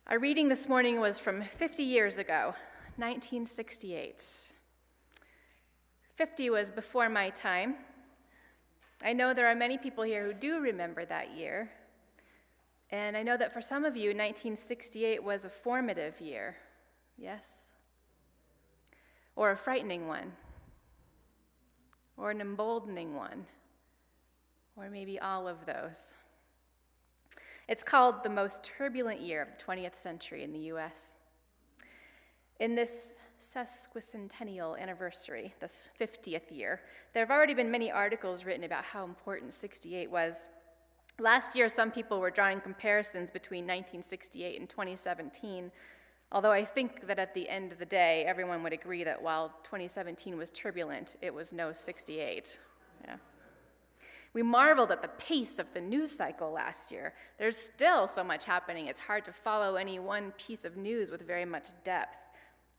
Our reading this morning was from 50 years ago, 1968. 50 was before my time. I know there are many people here who do remember that year, and I know that for some of you, 1968 was a formative year, yes? Or a frightening one, or an emboldening one, or maybe all of those. It's called the most turbulent year of the 20th century in the U.S. In this sesquicentennial anniversary, this 50th year, there have already been many articles written about how important 68 was. Last year, some people were drawing comparisons between 1968 and 2017, although I think that at the end of the day, everyone would agree that while 2017 was turbulent, it was no 68. Yeah. We marveled at the pace of the news cycle last year. There's still so much happening, it's hard to follow any one piece of news with very much depth.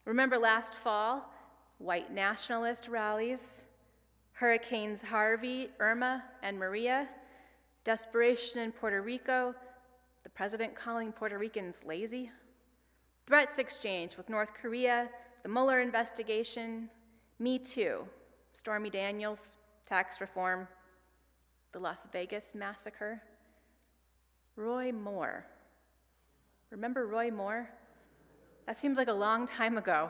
Remember last fall, white nationalist rallies, Hurricanes Harvey, Irma, and Maria, desperation in Puerto Rico, the president calling Puerto Ricans lazy, threats exchanged with North Korea, the Mueller investigation, Me Too, Stormy Daniels, tax reform, the Las Vegas massacre, Roy Moore. Remember Roy Moore? That seems like a long time ago.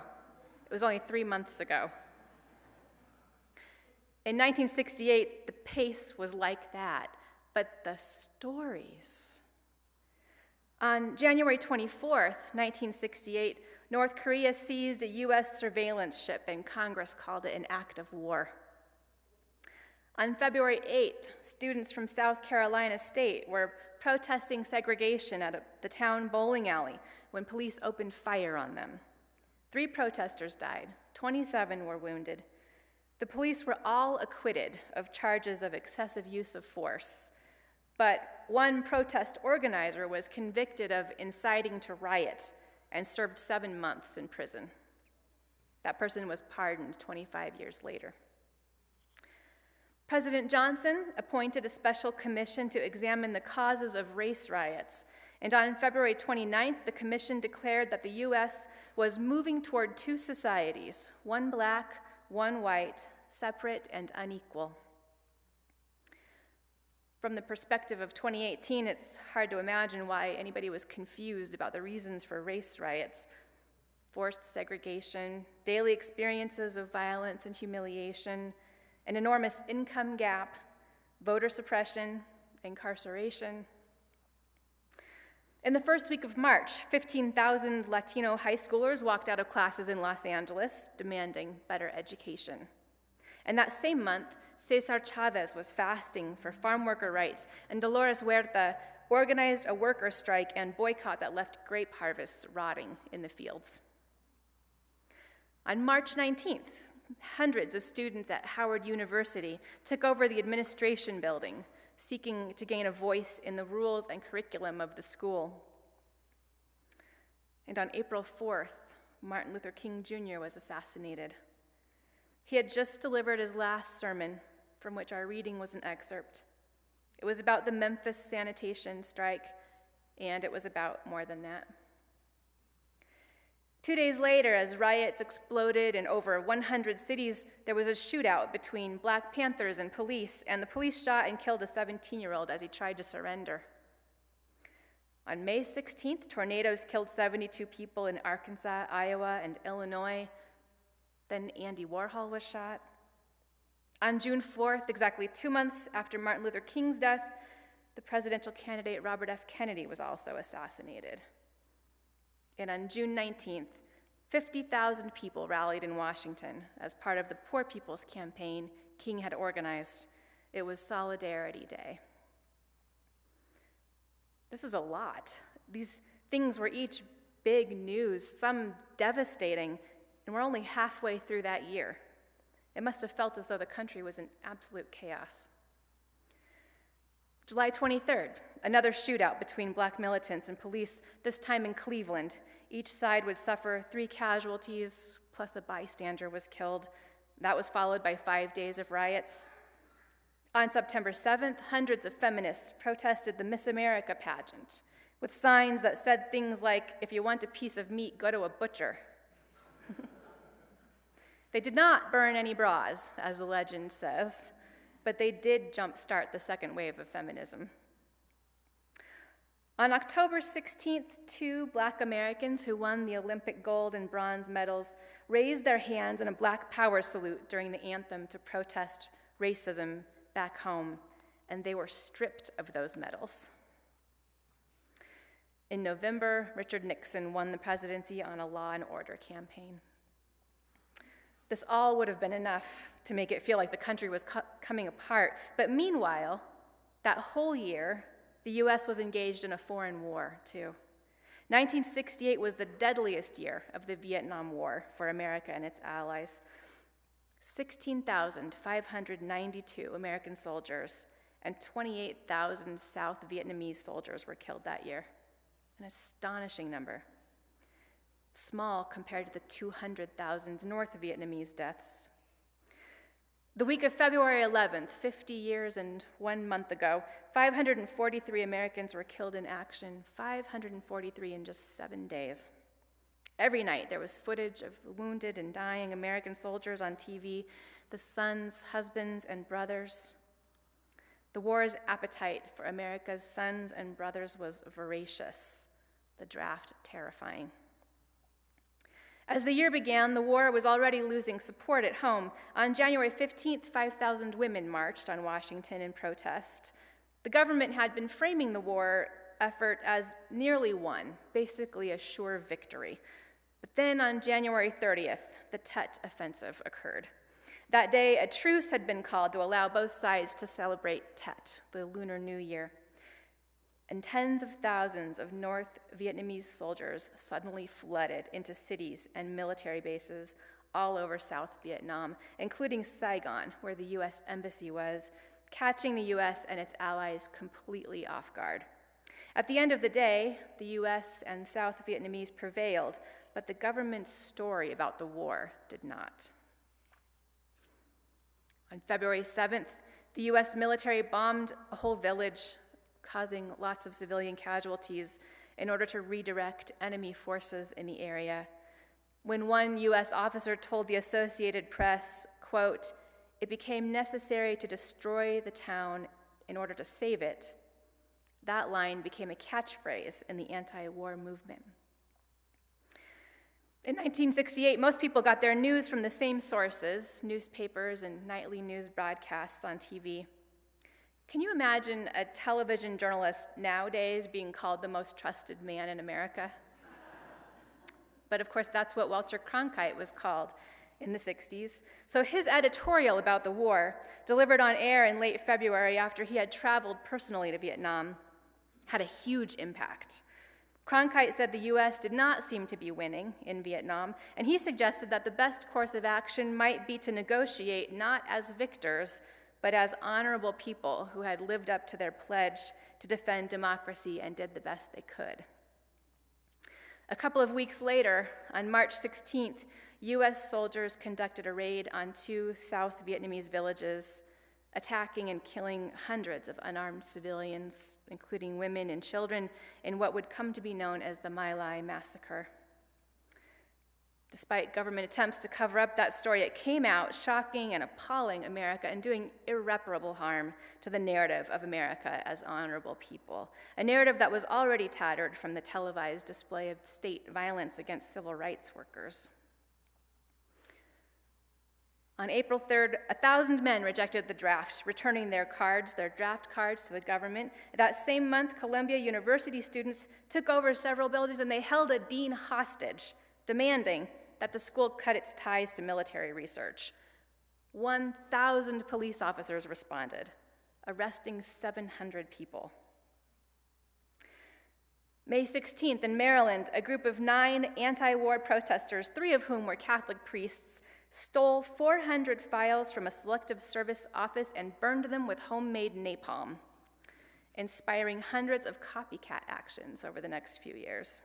It was only 3 months ago. In 1968, the pace was like that, but the stories. On January 24th, 1968, North Korea seized a U.S. surveillance ship, and Congress called it an act of war. On February 8th, students from South Carolina State were protesting segregation at the town bowling alley when police opened fire on them. 3 protesters died, 27 were wounded. The police were all acquitted of charges of excessive use of force, but one protest organizer was convicted of inciting to riot and served 7 months in prison. That person was pardoned 25 years later. President Johnson appointed a special commission to examine the causes of race riots, and on February 29th, the commission declared that the U.S. was moving toward 2 societies, one black, one white, separate and unequal. From the perspective of 2018, it's hard to imagine why anybody was confused about the reasons for race riots. Forced segregation, daily experiences of violence and humiliation, an enormous income gap, voter suppression, incarceration. In the first week of March, 15,000 Latino high schoolers walked out of classes in Los Angeles demanding better education. And that same month, Cesar Chavez was fasting for farm worker rights, and Dolores Huerta organized a worker strike and boycott that left grape harvests rotting in the fields. On March 19th, hundreds of students at Howard University took over the administration building, seeking to gain a voice in the rules and curriculum of the school. And on April 4th, Martin Luther King Jr. was assassinated. He had just delivered his last sermon, from which our reading was an excerpt. It was about the Memphis sanitation strike, and it was about more than that. 2 days later, as riots exploded in over 100 cities, there was a shootout between Black Panthers and the police shot and killed a 17-year-old as he tried to surrender. On May 16th, tornadoes killed 72 people in Arkansas, Iowa, and Illinois. Then Andy Warhol was shot. On June 4th, exactly 2 months after Martin Luther King's death, the presidential candidate Robert F. Kennedy was also assassinated. And on June 19th, 50,000 people rallied in Washington as part of the Poor People's Campaign King had organized. It was Solidarity Day. This is a lot. These things were each big news, some devastating, and we're only halfway through that year. It must have felt as though the country was in absolute chaos. July 23rd, another shootout between Black militants and police, this time in Cleveland. Each side would suffer 3 casualties, plus a bystander was killed. That was followed by 5 days of riots. On September 7th, hundreds of feminists protested the Miss America pageant, with signs that said things like, "If you want a piece of meat, go to a butcher." They did not burn any bras, as the legend says, but they did jumpstart the second wave of feminism. On October 16th, 2 Black Americans who won the Olympic gold and bronze medals raised their hands in a Black Power salute during the anthem to protest racism back home, and they were stripped of those medals. In November, Richard Nixon won the presidency on a law and order campaign. This all would have been enough to make it feel like the country was coming apart, but meanwhile, that whole year, the US was engaged in a foreign war, too. 1968 was the deadliest year of the Vietnam War for America and its allies. 16,592 American soldiers and 28,000 South Vietnamese soldiers were killed that year. An astonishing number. Small compared to the 200,000 North Vietnamese deaths. The week of February 11th, 50 years and 1 month ago, 543 Americans were killed in action, 543 in just 7 days. Every night there was footage of wounded and dying American soldiers on TV, the sons, husbands, and brothers. The war's appetite for America's sons and brothers was voracious, the draft terrifying. As the year began, the war was already losing support at home. On January 15th, 5,000 women marched on Washington in protest. The government had been framing the war effort as nearly won, basically a sure victory. But then on January 30th, the Tet Offensive occurred. That day, a truce had been called to allow both sides to celebrate Tet, the Lunar New Year. And tens of thousands of North Vietnamese soldiers suddenly flooded into cities and military bases all over South Vietnam, including Saigon, where the US Embassy was, catching the US and its allies completely off guard. At the end of the day, the US and South Vietnamese prevailed, but the government's story about the war did not. On February 7th, the US military bombed a whole village, causing lots of civilian casualties in order to redirect enemy forces in the area. When one US officer told the Associated Press, quote, "It became necessary to destroy the town in order to save it," that line became a catchphrase in the anti-war movement. In 1968, most people got their news from the same sources, newspapers and nightly news broadcasts on TV. Can you imagine a television journalist nowadays being called the most trusted man in America? But of course, that's what Walter Cronkite was called in the 60s. So his editorial about the war, delivered on air in late February after he had traveled personally to Vietnam, had a huge impact. Cronkite said the US did not seem to be winning in Vietnam, and he suggested that the best course of action might be to negotiate not as victors, but as honorable people who had lived up to their pledge to defend democracy and did the best they could. A couple of weeks later, on March 16th, US soldiers conducted a raid on 2 South Vietnamese villages, attacking and killing hundreds of unarmed civilians, including women and children, in what would come to be known as the My Lai Massacre. Despite government attempts to cover up that story, it came out shocking and appalling America and doing irreparable harm to the narrative of America as honorable people, a narrative that was already tattered from the televised display of state violence against civil rights workers. On April 3rd, 1,000 men rejected the draft, returning their draft cards to the government. That same month, Columbia University students took over several buildings and they held a dean hostage, demanding that the school cut its ties to military research. 1,000 police officers responded, arresting 700 people. May 16th in Maryland, a group of 9 anti-war protesters, 3 of whom were Catholic priests, stole 400 files from a selective service office and burned them with homemade napalm, inspiring hundreds of copycat actions over the next few years.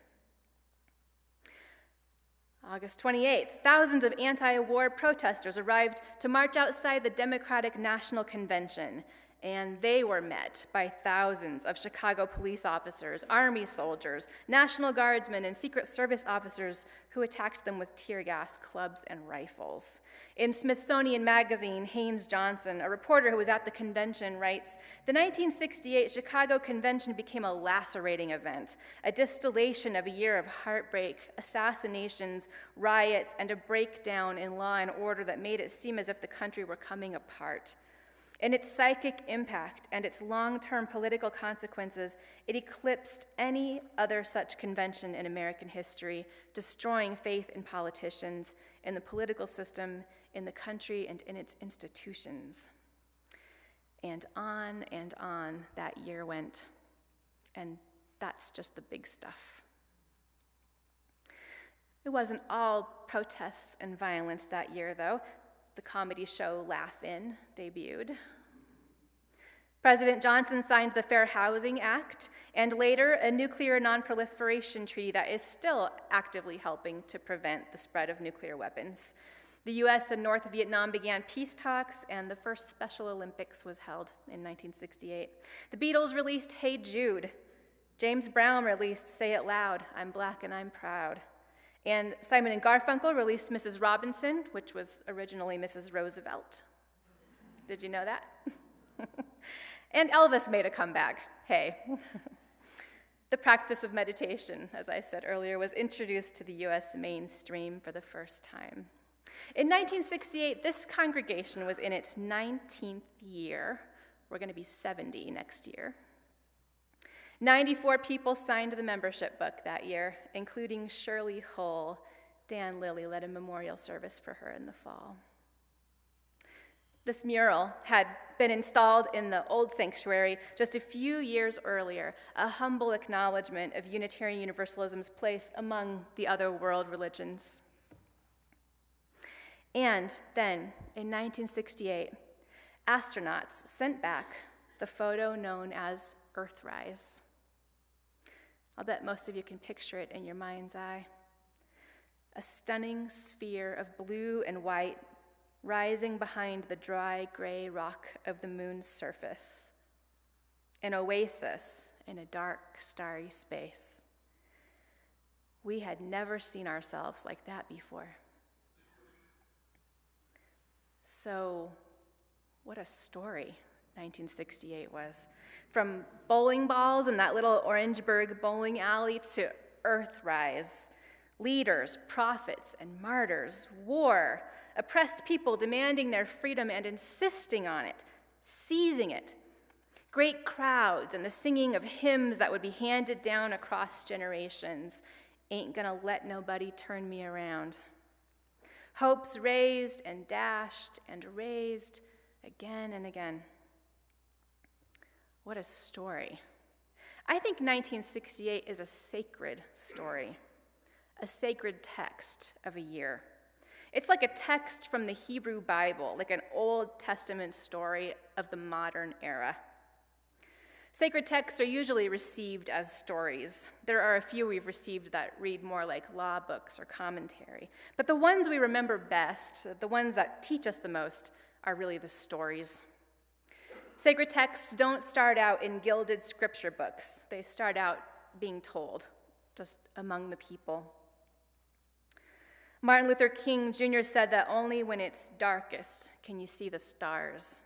August 28th, thousands of anti-war protesters arrived to march outside the Democratic National Convention, and they were met by thousands of Chicago police officers, Army soldiers, National Guardsmen, and Secret Service officers who attacked them with tear gas, clubs, and rifles. In Smithsonian Magazine, Haynes Johnson, a reporter who was at the convention, writes, "The 1968 Chicago Convention became a lacerating event, a distillation of a year of heartbreak, assassinations, riots, and a breakdown in law and order that made it seem as if the country were coming apart. In its psychic impact and its long-term political consequences, it eclipsed any other such convention in American history, destroying faith in politicians, in the political system, in the country, and in its institutions." And on that year went, and that's just the big stuff. It wasn't all protests and violence that year, though. The comedy show Laugh In debuted. President Johnson signed the Fair Housing Act, and later a nuclear non-proliferation treaty that is still actively helping to prevent the spread of nuclear weapons. The US and North Vietnam began peace talks, and the first Special Olympics was held in 1968. The Beatles released Hey Jude. James Brown released Say It Loud, I'm Black and I'm Proud. And Simon and Garfunkel released Mrs. Robinson, which was originally Mrs. Roosevelt. Did you know that? And Elvis made a comeback, hey. The practice of meditation, as I said earlier, was introduced to the US mainstream for the first time. In 1968, this congregation was in its 19th year. We're going to be 70 next year. 94 people signed the membership book that year, including Shirley Hull. Dan Lilly led a memorial service for her in the fall. This mural had been installed in the old sanctuary just a few years earlier, a humble acknowledgement of Unitarian Universalism's place among the other world religions. And then, in 1968, astronauts sent back the photo known as Earthrise. I'll bet most of you can picture it in your mind's eye. A stunning sphere of blue and white rising behind the dry gray rock of the moon's surface, an oasis in a dark, starry space. We had never seen ourselves like that before. So, what a story 1968 was. From bowling balls in that little Orangeburg bowling alley to Earthrise, leaders, prophets, and martyrs, war, oppressed people demanding their freedom and insisting on it, seizing it, great crowds and the singing of hymns that would be handed down across generations. Ain't gonna let nobody turn me around. Hopes raised and dashed and raised again and again. What a story. I think 1968 is a sacred story, a sacred text of a year. It's like a text from the Hebrew Bible, like an Old Testament story of the modern era. Sacred texts are usually received as stories. There are a few we've received that read more like law books or commentary. But the ones we remember best, the ones that teach us the most, are really the stories. Sacred texts don't start out in gilded scripture books. They start out being told, just among the people. Martin Luther King Jr. said that only when it's darkest can you see the stars.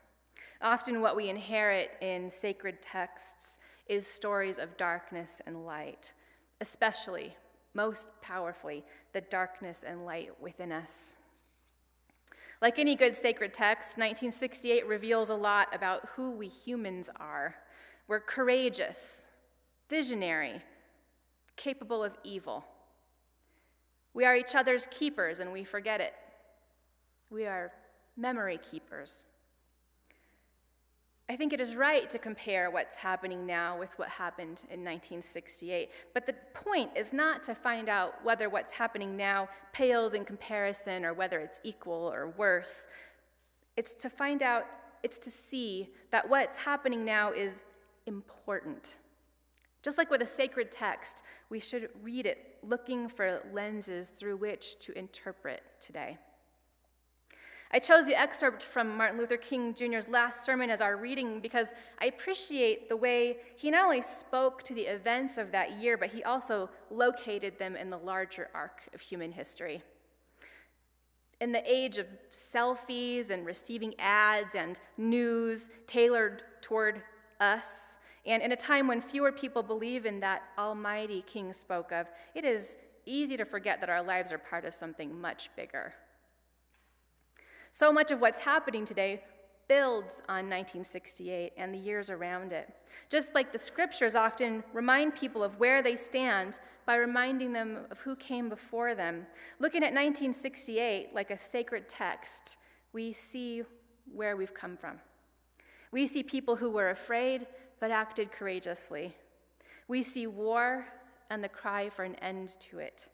Often what we inherit in sacred texts is stories of darkness and light, especially, most powerfully, the darkness and light within us. Like any good sacred text, 1968 reveals a lot about who we humans are. We're courageous, visionary, capable of evil. We are each other's keepers, and we forget it. We are memory keepers. I think it is right to compare what's happening now with what happened in 1968, but the point is not to find out whether what's happening now pales in comparison or whether it's equal or worse. It's to see that what's happening now is important. Just like with a sacred text, we should read it looking for lenses through which to interpret today. I chose the excerpt from Martin Luther King Jr.'s last sermon as our reading because I appreciate the way he not only spoke to the events of that year, but he also located them in the larger arc of human history. In the age of selfies and receiving ads and news tailored toward us, and in a time when fewer people believe in that almighty King spoke of, it is easy to forget that our lives are part of something much bigger. So much of what's happening today builds on 1968 and the years around it. Just like the scriptures often remind people of where they stand by reminding them of who came before them. Looking at 1968 like a sacred text, we see where we've come from. We see people who were afraid but acted courageously. We see war and the cry for an end to it.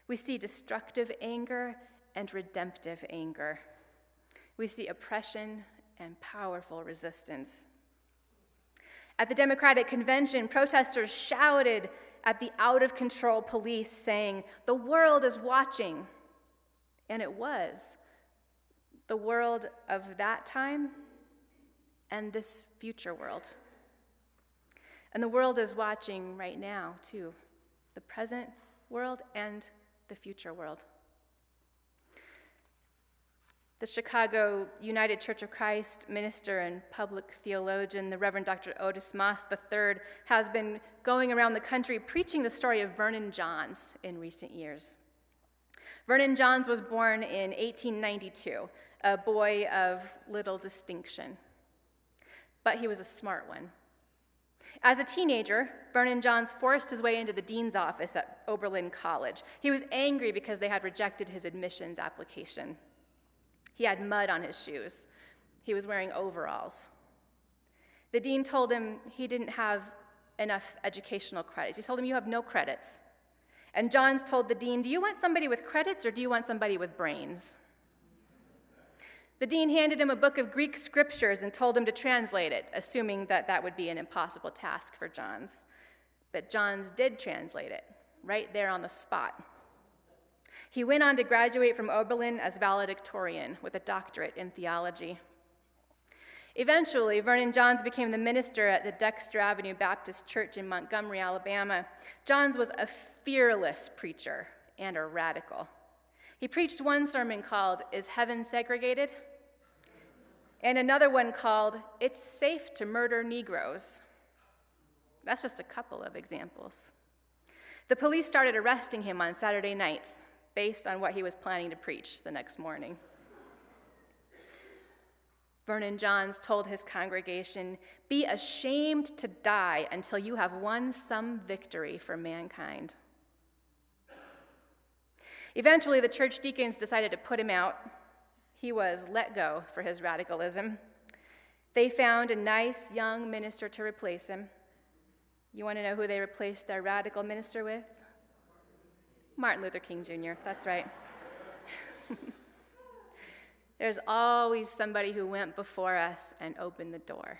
We see destructive anger and redemptive anger. We see oppression and powerful resistance. At the Democratic Convention, protesters shouted at the out-of-control police, saying, "The world is watching." And it was the world of that time and this future world. And the world is watching right now, too, the present world and the future world. The Chicago United Church of Christ minister and public theologian, the Reverend Dr. Otis Moss III, has been going around the country preaching the story of Vernon Johns in recent years. Vernon Johns was born in 1892, a boy of little distinction, but he was a smart one. As a teenager, Vernon Johns forced his way into the dean's office at Oberlin College. He was angry because they had rejected his admissions application. He had mud on his shoes. He was wearing overalls. The dean told him he didn't have enough educational credits. He told him, "You have no credits." And Johns told the dean, "Do you want somebody with credits or do you want somebody with brains?" The dean handed him a book of Greek scriptures and told him to translate it, assuming that that would be an impossible task for Johns. But Johns did translate it, right there on the spot. He went on to graduate from Oberlin as valedictorian with a doctorate in theology. Eventually, Vernon Johns became the minister at the Dexter Avenue Baptist Church in Montgomery, Alabama. Johns was a fearless preacher and a radical. He preached one sermon called, "Is Heaven Segregated?" and another one called, "It's Safe to Murder Negroes." That's just a couple of examples. The police started arresting him on Saturday nights based on what he was planning to preach the next morning. Vernon Johns told his congregation, "Be ashamed to die until you have won some victory for mankind." Eventually, the church deacons decided to put him out. He was let go for his radicalism. They found a nice young minister to replace him. You want to know who they replaced their radical minister with? Martin Luther King Jr., that's right. There's always somebody who went before us and opened the door,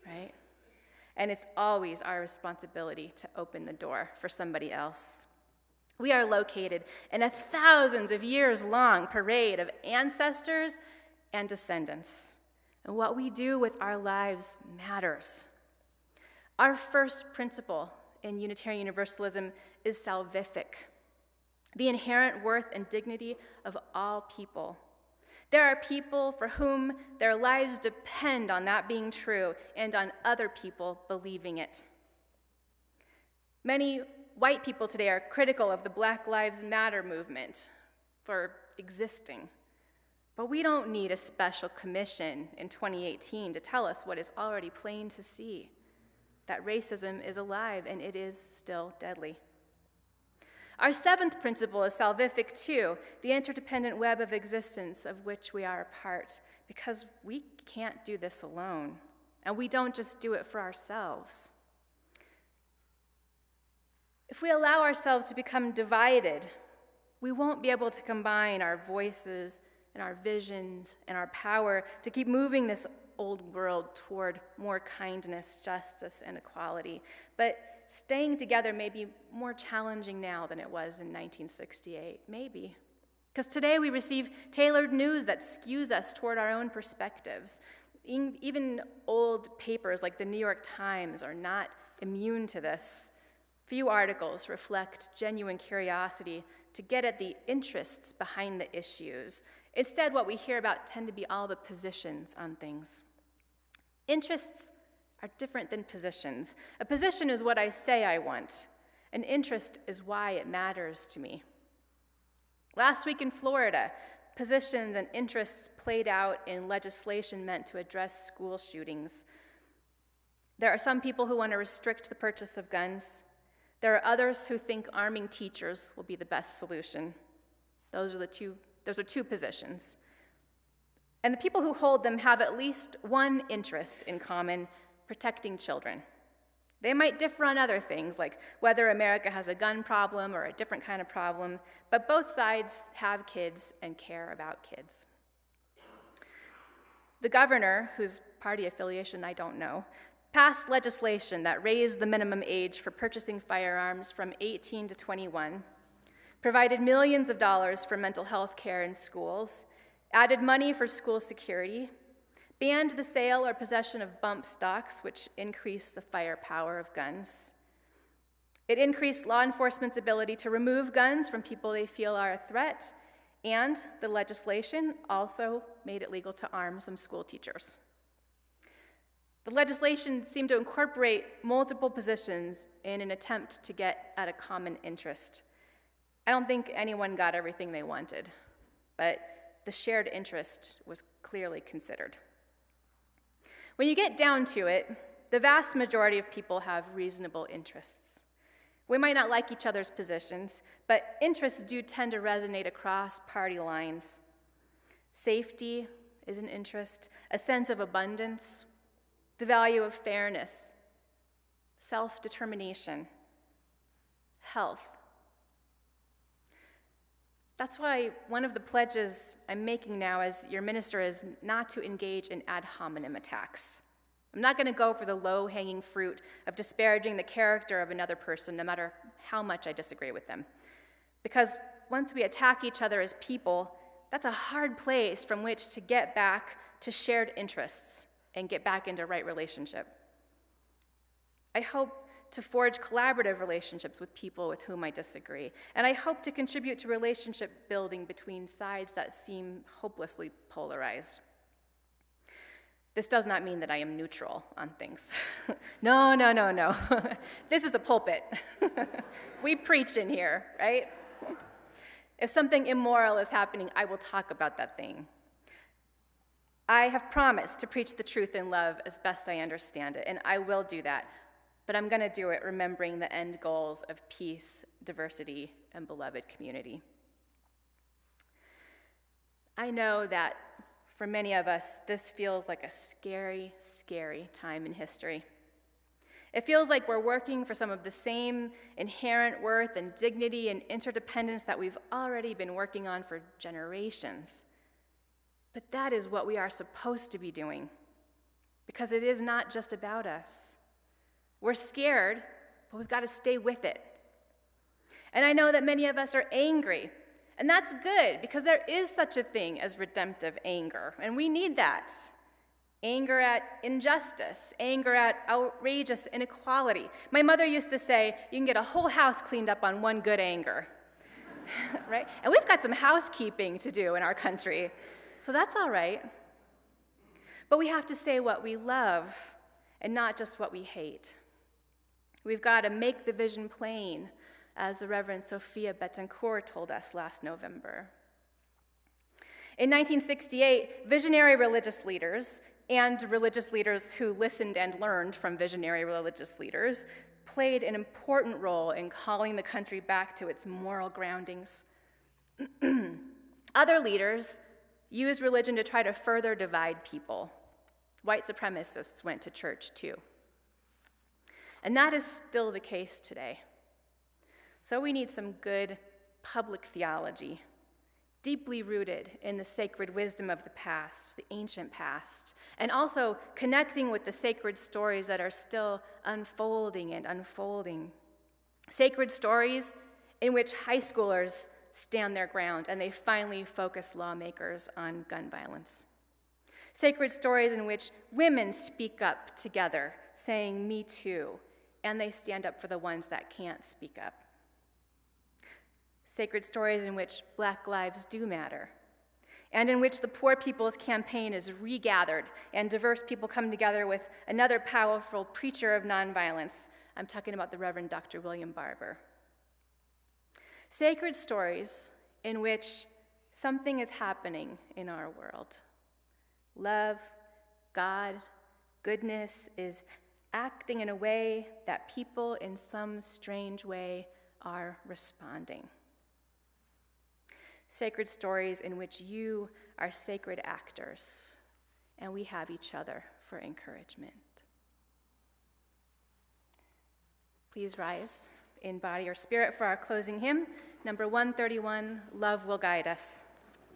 right? And it's always our responsibility to open the door for somebody else. We are located in a thousands of years long parade of ancestors and descendants. And what we do with our lives matters. Our first principle in Unitarian Universalism is salvific, the inherent worth and dignity of all people. There are people for whom their lives depend on that being true and on other people believing it. Many white people today are critical of the Black Lives Matter movement for existing. But we don't need a special commission in 2018 to tell us what is already plain to see, that racism is alive and it is still deadly. Our seventh principle is salvific too, the interdependent web of existence of which we are a part, because we can't do this alone, and we don't just do it for ourselves. If we allow ourselves to become divided, we won't be able to combine our voices and our visions and our power to keep moving this old world toward more kindness, justice, and equality. But staying together may be more challenging now than it was in 1968, maybe. Because today we receive tailored news that skews us toward our own perspectives. Even old papers like the New York Times are not immune to this. Few articles reflect genuine curiosity to get at the interests behind the issues. Instead, what we hear about tend to be all the positions on things. Interests are different than positions. A position is what I say I want. An interest is why it matters to me. Last week in Florida, positions and interests played out in legislation meant to address school shootings. There are some people who want to restrict the purchase of guns. There are others who think arming teachers will be the best solution. Those are two positions. And the people who hold them have at least one interest in common: protecting children. They might differ on other things, like whether America has a gun problem or a different kind of problem, but both sides have kids and care about kids. The governor, whose party affiliation I don't know, passed legislation that raised the minimum age for purchasing firearms from 18 to 21, provided millions of dollars for mental health care in schools, added money for school security, banned the sale or possession of bump stocks, which increased the firepower of guns. It increased law enforcement's ability to remove guns from people they feel are a threat, and the legislation also made it legal to arm some school teachers. The legislation seemed to incorporate multiple positions in an attempt to get at a common interest. I don't think anyone got everything they wanted, but the shared interest was clearly considered. When you get down to it, the vast majority of people have reasonable interests. We might not like each other's positions, but interests do tend to resonate across party lines. Safety is an interest, a sense of abundance, the value of fairness, self-determination, health. That's why one of the pledges I'm making now as your minister is not to engage in ad hominem attacks. I'm not going to go for the low-hanging fruit of disparaging the character of another person, no matter how much I disagree with them. Because once we attack each other as people, that's a hard place from which to get back to shared interests and get back into right relationship. I hope to forge collaborative relationships with people with whom I disagree, and I hope to contribute to relationship building between sides that seem hopelessly polarized. This does not mean that I am neutral on things. No. This is the pulpit. We preach in here, right? If something immoral is happening, I will talk about that thing. I have promised to preach the truth in love as best I understand it, and I will do that. But I'm going to do it remembering the end goals of peace, diversity, and beloved community. I know that for many of us, this feels like a scary, scary time in history. It feels like we're working for some of the same inherent worth and dignity and interdependence that we've already been working on for generations. But that is what we are supposed to be doing, because it is not just about us. We're scared, but we've got to stay with it. And I know that many of us are angry, and that's good, because there is such a thing as redemptive anger, and we need that. Anger at injustice, anger at outrageous inequality. My mother used to say, you can get a whole house cleaned up on one good anger, right? And we've got some housekeeping to do in our country, so that's all right. But we have to say what we love and not just what we hate. We've got to make the vision plain, as the Reverend Sophia Betancourt told us last November. In 1968, visionary religious leaders and religious leaders who listened and learned from visionary religious leaders played an important role in calling the country back to its moral groundings. Other leaders used religion to try to further divide people. White supremacists went to church too. And that is still the case today. So we need some good public theology, deeply rooted in the sacred wisdom of the past, the ancient past, and also connecting with the sacred stories that are still unfolding and unfolding. Sacred stories in which high schoolers stand their ground, and they finally focus lawmakers on gun violence. Sacred stories in which women speak up together, saying, "Me too," and they stand up for the ones that can't speak up. Sacred stories in which Black lives do matter, and in which the Poor People's Campaign is regathered and diverse people come together with another powerful preacher of nonviolence. I'm talking about the Reverend Dr. William Barber. Sacred stories in which something is happening in our world. Love, God, goodness is acting in a way that people in some strange way are responding. Sacred stories in which you are sacred actors, and we have each other for encouragement. Please rise in body or spirit for our closing hymn, number 131, Love Will Guide Us.